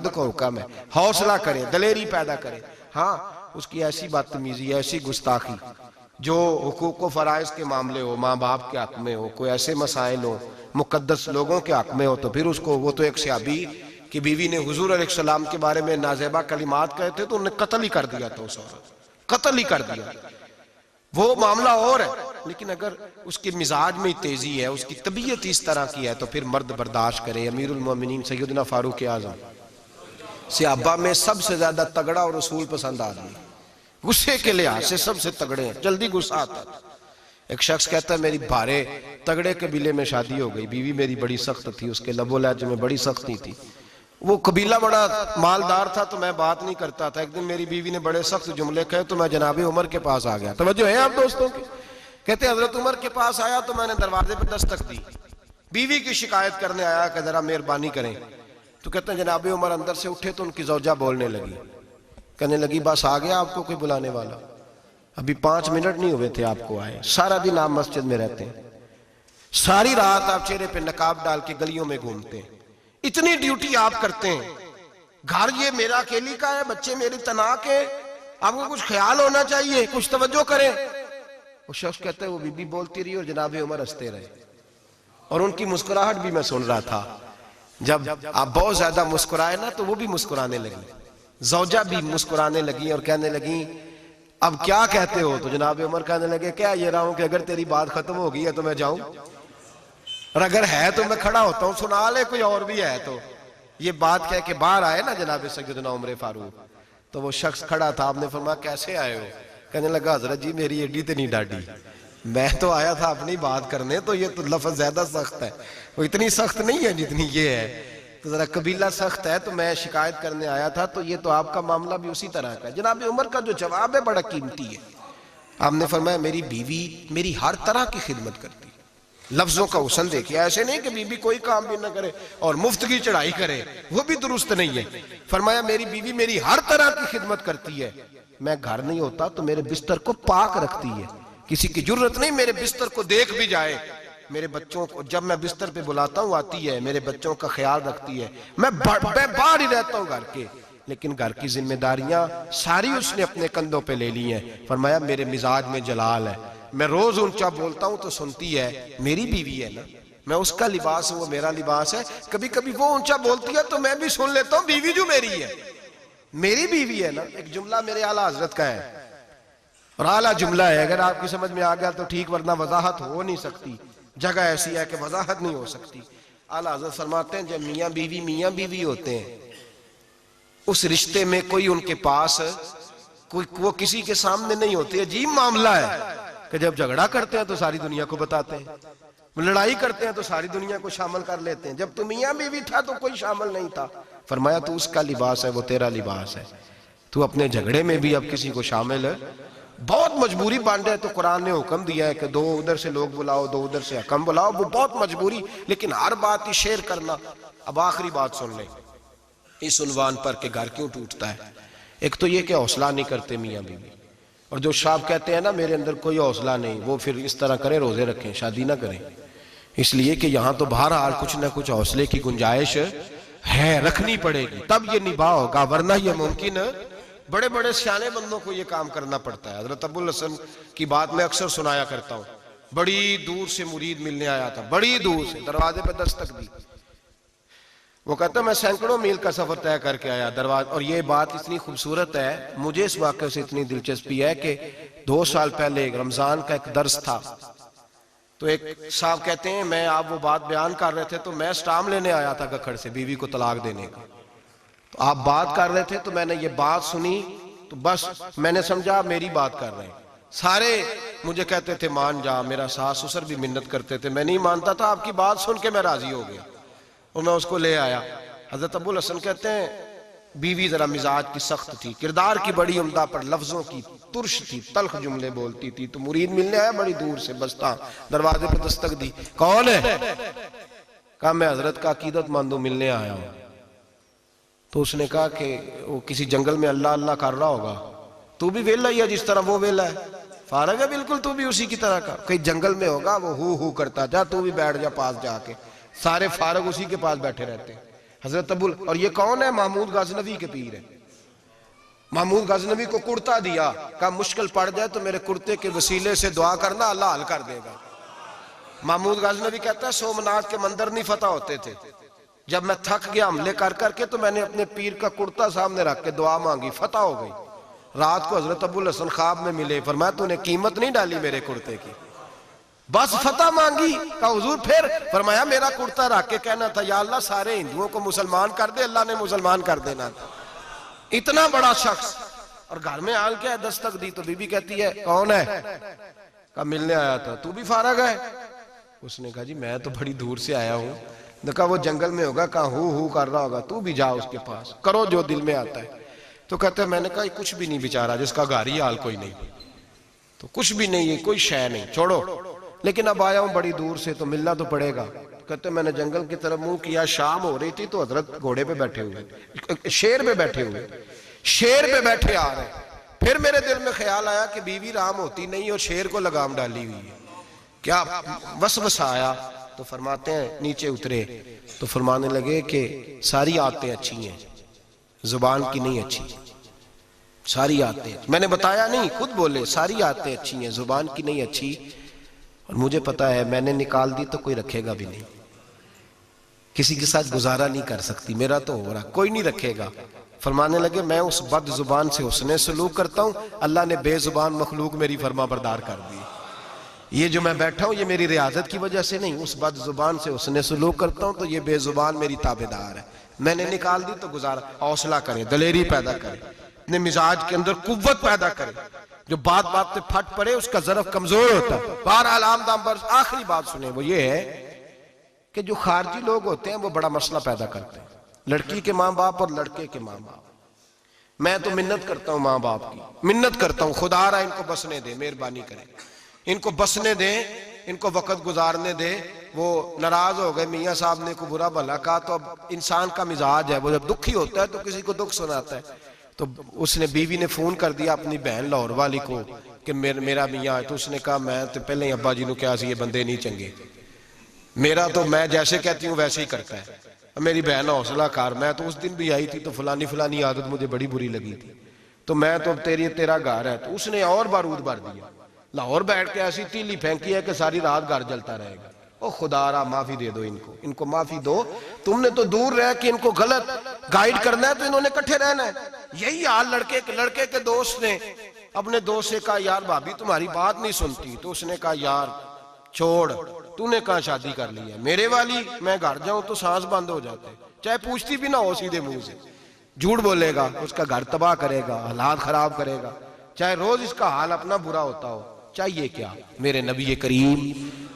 मर्द को हुक्म है, हौसला करे, दलेरी पैदा करे। हाँ, उसकी ऐसी बदतमीजी, ऐसी गुस्ताखी जो हुकूक व फराइज के मामले हो, माँ बाप के हक में हो, कोई ऐसे मसाइल हो, मुकद्दस लोगों के हक में हो, तो फिर उसको, वो तो एक सहाबी की बीवी ने हुजूर अलैहिस्सलाम के बारे में नाज़ेबा कलिमात कहे थे तो उन्हें कत्ल ही कर दिया था, उस औरत कत्ल ही कर दिया। वो मामला और है, लेकिन अगर उसके मिजाज में तेजी है, उसकी तबीयत इस तरह की है, तो फिर मर्द बर्दाश्त करे। अमीरुल मोमिनीन सैयदना फारूक आज़म सहाबा में सबसे ज्यादा तगड़ा और उसूल पसंद आदमी, गुस्से के लिहाज से सबसे तगड़े हैं, जल्दी गुस्सा आता था। एक शख्स कहता है मेरी भारे तगड़े कबीले में शादी हो गई, बीवी मेरी बड़ी सख्त थी, उसके लबो लहज में बड़ी सख्ती थी, वो कबीला बड़ा मालदार था तो मैं बात नहीं करता था। एक दिन मेरी बीवी ने बड़े सख्त जुमले कहे तो मैं जनाबे उमर के पास आ गया। तवज्जो है आप दोस्तों की? कहते हजरत उमर के पास आया तो मैंने दरवाजे पर दस्तक दी, बीवी की शिकायत करने आया कि जरा मेहरबानी करें। तो कहते हैं जनाबे उमर अंदर से उठे तो उनकी ज़ौजा बोलने लगी, कहने लगी बस आ गया आपको कोई बुलाने वाला, अभी 5 मिनट नहीं हुए थे आपको आए, सारा दिन आप मस्जिद में रहते हैं, सारी रात आप चेहरे पे नकाब डाल के गलियों में घूमते हैं, इतनी ड्यूटी आप करते हैं, घर ये मेरा अकेली का है, बच्चे मेरी तनाक है, आपको कुछ ख्याल होना चाहिए, कुछ तवज्जो करें। वो शख्स कहते हैं वो बीबी बोलती रही और जनाबे उमर हंसते रहे, और उनकी मुस्कुराहट भी मैं सुन रहा था। जब आप बहुत ज्यादा मुस्कुराए ना तो वो भी मुस्कुराने लगी, ज़ौजा भी मुस्कुराने लगी और कहने लगी अब क्या कहते हो? तो जनाब उमर कहने लगे क्या ये रहा हूं कि अगर तेरी बात खत्म हो गई है तो मैं जाऊं, और अगर है तो मैं खड़ा होता हूं, सुना ले कोई और भी है तो। ये बात कह के बाहर आए ना जनाब सैयदना उमर फारूक, तो वो शख्स खड़ा था, आपने फरमाया कैसे आए हो? कहने लगा हजरत जी मेरी एडी तो नहीं डाडी, मैं तो आया था अपनी बात करने, तो ये तो लफ्ज ज्यादा सख्त है, वो इतनी सख्त नहीं है जितनी ये है, तो जरा कबीला सख्त है तो मैं शिकायत करने आया था, तो ये तो आपका मामला भी उसी तरह का है। जनाब उमर का जो जवाब है बड़ा कीमती है। आपने फरमाया मेरी बीवी मेरी हर तरह की खिदमत करती है, लफ्जों का हुस्न देखिए, ऐसे नहीं कि बीवी कोई काम भी ना करे और मुफ्त की चढ़ाई करे, वो भी दुरुस्त नहीं है। फरमाया मेरी बीवी मेरी हर तरह की खिदमत करती है, मैं घर नहीं होता तो मेरे बिस्तर को पाक रखती है, किसी की जरूरत नहीं मेरे बिस्तर को देख भी जाए, मेरे बच्चों को जब मैं बिस्तर पे बुलाता हूँ आती है, मेरे बच्चों का ख्याल रखती है, मैं बाहर ही रहता हूँ घर के, लेकिन घर की जिम्मेदारियां सारी उसने अपने कंधों पे ले ली हैं। फरमाया मेरे मिजाज में जलाल है, मैं रोज ऊंचा बोलता हूँ तो सुनती है, मेरी बीवी है ना, मैं उसका लिबास हूँ वो मेरा लिबास है, कभी कभी वो ऊंचा बोलती है तो मैं भी सुन लेता हूँ, बीवी जो मेरी है, मेरी बीवी है ना। एक जुमला मेरे आला हजरत का है और आला जुमला है, अगर आपकी समझ में आ गया तो ठीक, वरना वजाहत हो नहीं सकती, जगह ऐसी है कि वजाहत नहीं हो सकती। आला हज़रत फरमाते हैं जब मियाँ बीवी होते हैं, उस रिश्ते में कोई उनके पास कोई वो किसी के सामने नहीं होते। अजीब मामला है कि जब झगड़ा करते हैं तो सारी दुनिया को बताते हैं, लड़ाई करते हैं तो सारी दुनिया को शामिल कर लेते हैं, जब तू मियाँ बीवी था तो कोई शामिल नहीं था। फरमाया तू उसका लिबास है, वो तेरा लिबास है, तू अपने झगड़े में भी अब किसी को शामिल है, बहुत मजबूरी बांधे है तो कुरान ने हुक्म दिया है कि 2 उधर से लोग बुलाओ 2 उधर से हकम बुलाओ, वो बहुत मजबूरी, लेकिन हर बात ही शेयर करना। अब आखिरी बात सुन ले इस उन्वान पर कि घर क्यों टूटता है। एक तो ये कि हौसला नहीं करते मियाँ बीवी, और जो साहब कहते हैं ना मेरे अंदर कोई हौसला नहीं, वो फिर इस तरह करें रोजे रखें शादी ना करें, इसलिए कि यहाँ तो बहरहाल कुछ ना कुछ हौसले की गुंजाइश है, रखनी पड़ेगी तब ये निभा होगा, वरना ये मुमकिन बड़े बड़े सियाने बंदों को ये काम करना पड़ता है। हजरत अबुल हसन की बात मैं अक्सर सुनाया करता हूँ, बड़ी दूर से मुरीद मिलने आया था, बड़ी दूर से, दरवाजे पे दस्तक दी, वो कहता मैं सैकड़ों मील का सफर तय करके आया दरवाजा। और ये बात इतनी खूबसूरत है, मुझे इस वाक़े से इतनी दिलचस्पी है कि 2 साल पहले रमजान का एक दर्स था, तो एक साहब कहते हैं मैं आप वो बात बयान कर रहे थे तो मैं स्टाम लेने आया था गखड़ से बीवी को तलाक देने का, तो आप बात कर रहे थे तो मैंने ये बात सुनी तो बस मैंने समझा मेरी बात कर रहे हैं, सारे मुझे कहते थे मान जा, मेरा सास ससुर भी मिन्नत करते थे, मैं नहीं मानता था, आपकी बात सुन के मैं राजी हो गया और मैं उसको ले आया। हजरत अबुल हसन कहते हैं बीवी जरा मिजाज की सख्त थी, किरदार की बड़ी उम्दा पर लफ्जों की तुर्श थी, तल्ख जुमले बोलती थी, तो मुरीद मिलने आया बड़ी दूर से, बस्ता दरवाजे पर दस्तक दी, कौन है? कहा मैं हजरत का अकीदतमंद मिलने आया हूं। तो उसने कहा कि वो किसी जंगल में अल्लाह अल्लाह कर रहा होगा, तू भी वेला ही है जिस तरह वो वेला है, फारग है बिल्कुल तू भी उसी की तरह का, कहीं जंगल में होगा वो हु करता, जा तू भी बैठ जा पास जाके, सारे फारग उसी के पास बैठे रहते हैं। हजरत अबुल, और ये कौन है? महमूद गजनवी के पीर है। महमूद गजनवी को कुर्ता दिया, कहा मुश्किल पड़ जाए तो मेरे कुर्ते के वसीले से दुआ करना, अल्लाह हल कर देगा। महमूद गजनवी कहता है सोमनाथ के मंदिर नहीं फतह होते थे, जब मैं थक गया हमले कर करके तो मैंने अपने पीर का कुर्ता सामने रख के दुआ मांगी, फतह हो गई। रात को हजरत अबुल हसन ख्वाब में मिले, फरमाया तूने कीमत नहीं डाली मेरे कुर्ते की, बस फतह मांगी। कहा हुजूर फिर? फरमाया मेरा कुर्ता रख के कहना था या अल्लाह सारे हिंदुओं को मुसलमान कर दे, अल्लाह ने मुसलमान कर देना था। इतना बड़ा शख्स, और घर में हाल क्या है? दस्तक दी तो बीबी कहती है कौन है? कहा मिलने आया था। तू भी फारग है? उसने कहा जी मैं तो बड़ी दूर से आया हूँ। कहा वो जंगल में होगा, कहा हु कर रहा होगा, तू भी जा उसके पास, करो जो दिल में आता है। तो कहते हैं मैंने कहा कुछ भी नहीं बेचारा, जिसका घर ही हाल कोई नहीं, तो कुछ भी नहीं है, कोई शय नहीं, छोड़ो, लेकिन अब आया हूं बड़ी दूर से तो मिलना तो पड़ेगा। कहते मैंने जंगल की तरफ मुंह किया, शाम हो रही थी तो हजरत घोड़े पे बैठे हुए, शेर पे बैठे हुए, शेर पे बैठे आ रहे। फिर मेरे दिल में ख्याल आया कि बीवी राम होती नहीं और शेर को लगाम डाली हुई है, क्या वसवसा आया। तो फरमाते हैं नीचे उतरे तो फरमाने लगे कि सारी आदतें अच्छी हैं, जुबान की नहीं अच्छी, सारी आदतें, मैंने बताया नहीं, खुद बोले सारी आदतें अच्छी हैं, जुबान की नहीं अच्छी। और मुझे पता है मैंने निकाल दी तो कोई रखेगा भी नहीं, किसी के साथ गुजारा नहीं कर सकती, मेरा तो हो रहा, कोई नहीं रखेगा। फरमाने लगे मैं उस बद जुबान से उसने सलूक करता हूं, अल्लाह ने बेजुबान मखलूक मेरी फरमा बरदार कर दी। ये जो मैं बैठा हूं ये मेरी रियाजत की वजह से नहीं, उस बद जुबान से उसने सलूक करता हूं तो ये बेजुबान मेरी ताबेदार है। मैंने निकाल दी तो गुजारा। हौसला करे, दलेरी पैदा करे, अपने मिजाज के अंदर कुव्वत पैदा करे, जो बात बात पे फट पड़े उसका जरफ कमजोर होता है। बहरहाल आमदाम पर आखिरी बात सुने, वो ये है कि जो खारजी लोग होते हैं वो बड़ा मसला पैदा करते हैं, लड़की के माँ बाप और लड़के के माँ बाप। मैं तो मिन्नत करता हूँ माँ बाप की, मिन्नत करता हूँ खुदा रहा इनको बसने दे, मेहरबानी करें, इनको बसने दे, इनको वक्त गुजारने दे। वो नाराज हो गए, मियाँ साहब ने को बुरा भला कहा, तो अब इंसान का मिजाज है, वो जब दुखी होता है तो किसी को दुख सुनाता है। तो उसने बीवी ने फोन कर दिया अपनी बहन लाहौर वाली को कि मेरा मियाँ है। तो उसने कहा मैं तो पहले ही अब्बा जी को क्या सी ये बंदे नहीं चंगे, मेरा तो मैं जैसे कहती हूँ वैसे ही करता है। मेरी बहन हौसला कार, मैं तो उस दिन भी आई थी तो फलानी फलानी आदत मुझे बड़ी बुरी लगी थी, तो मैं तो तेरा घर है। तो उसने और बारूद भर दिया, लाहौर बैठ के ऐसी तीली फेंकी है कि सारी रात घर जलता रहेगा। ओ खुदारा माफी दे दो इनको, इनको माफी दो, तुमने तो दूर रह कि इनको गलत गाइड करना है तो इन्होंने इकट्ठे रहना है। यही हाल लड़के के दोस्त ने अपने दोस्त से कहा यार भाभी तुम्हारी बात नहीं सुनती, तो उसने कहा यार छोड़, तूने कहा शादी कर ली है मेरे वाली, मैं घर जाऊं तो सांस बंद हो जाते, चाहे पूछती भी ना हो सीधे मुंह से, झूठ बोलेगा, उसका घर तबाह करेगा, हालात खराब करेगा, चाहे रोज इसका हाल अपना बुरा होता हो। चाहिए क्या? मेरे नबी करीम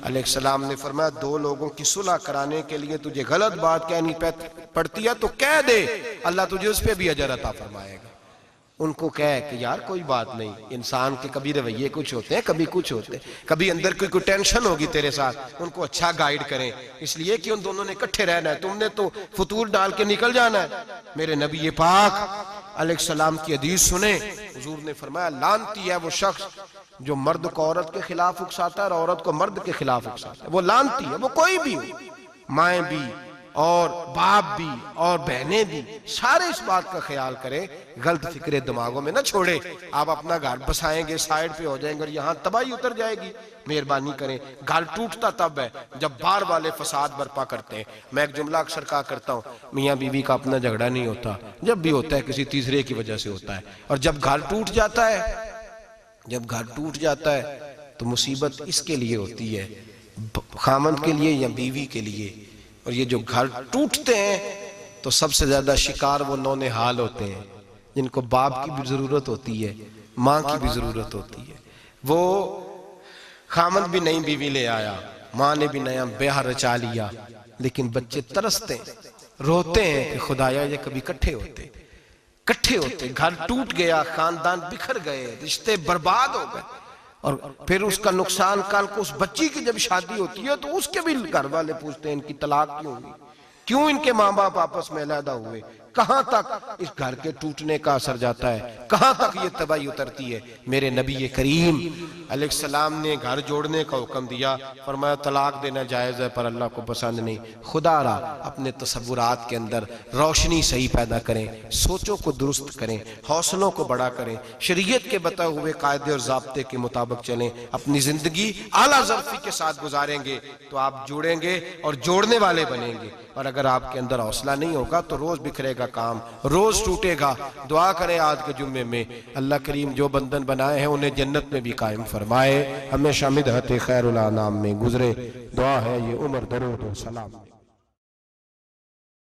अलैहिस्सलाम ने फरमाया दो लोगों की सुलह कराने के लिए तुझे गलत बात कहनी पड़ती है तो कह दे, अल्लाह तुझे उस पर भी अजर अता फरमाएगा। उनको कह कि यार कोई बात नहीं, इंसान के कभी रवैये कुछ होते हैं, कभी कुछ होते हैं, कभी अंदर कोई टेंशन होगी तेरे साथ, उनको अच्छा गाइड करें, इसलिए कि उन दोनों ने इकट्ठे रहना है, तुमने तो फतूर डाल के निकल जाना है। मेरे नबी पाक अलैहिस्सलाम की हदीस सुने, हुजूर ने फरमाया लानती है वो शख्स जो मर्द को औरत के खिलाफ उकसाता है और औरत को मर्द के खिलाफ उकसाता है, वो लानती है। वो कोई भी हो, माएँ भी और बाप भी और बहनें भी, सारे इस बात का ख्याल करें, गलत फिक्रे दिमागों में ना छोड़े। आप अपना घर बसाएंगे, साइड पे हो जाएंगे और यहाँ तबाही उतर जाएगी। मेहरबानी करें, घर टूटता तब है जब बाहर वाले फसाद बर्पा करते हैं। मैं एक जुमला अक्सर कहा करता हूँ, मियाँ बीवी का अपना झगड़ा नहीं होता, जब भी होता है किसी तीसरे की वजह से होता है। और जब घर टूट जाता है, जब घर टूट जाता है तो मुसीबत इसके लिए होती है, खामंद के लिए या बीवी के लिए। और ये जो घर टूटते हैं तो सबसे ज्यादा शिकार वो नौनिहाल होते हैं जिनको बाप की भी जरूरत होती है, माँ की भी जरूरत होती है। वो खामंद भी नई बीवी ले आया, माँ ने भी नया ब्याह रचा लिया, लेकिन बच्चे तरसते रोते हैं कि खुदाया ये कभी इकट्ठे होते, घर टूट गया, खानदान बिखर गए, रिश्ते बर्बाद हो गए। और फिर उसका नुकसान कल को उस बच्ची की जब शादी होती है तो उसके भी घर वाले पूछते हैं इनकी तलाक क्यों हुई, क्यों इनके माँ बाप आपस में अलहदा हुए, कहां तक इस घर के टूटने का असर जाता है, कहां तक ये तबाही उतरती है। मेरे नबी करीम अलैहिस्सलाम ने घर जोड़ने का हुक्म दिया, फरमाया तलाक देना जायज़ है पर अल्लाह को पसंद नहीं। खुदा रा अपने तसव्वुरात के अंदर रोशनी सही पैदा करें, सोचों को दुरुस्त करें, हौसलों को बड़ा करें, शरीयत के बताए हुए कायदे और ज़ाब्ते के मुताबिक चलें, अपनी जिंदगी आला ज़र्फ़ी के साथ गुजारेंगे तो आप जुड़ेंगे और जोड़ने वाले बनेंगे। और अगर आपके अंदर हौसला नहीं होगा तो रोज बिखरेगा काम, रोज टूटेगा। दुआ करें आज के जुम्मे में अल्लाह करीम जो बंधन बनाए हैं उन्हें जन्नत में भी कायम फरमाए, हमेशा मिदहत खैरुल अनाम में गुजरे। दुआ है ये उम्र दरूद और सलाम।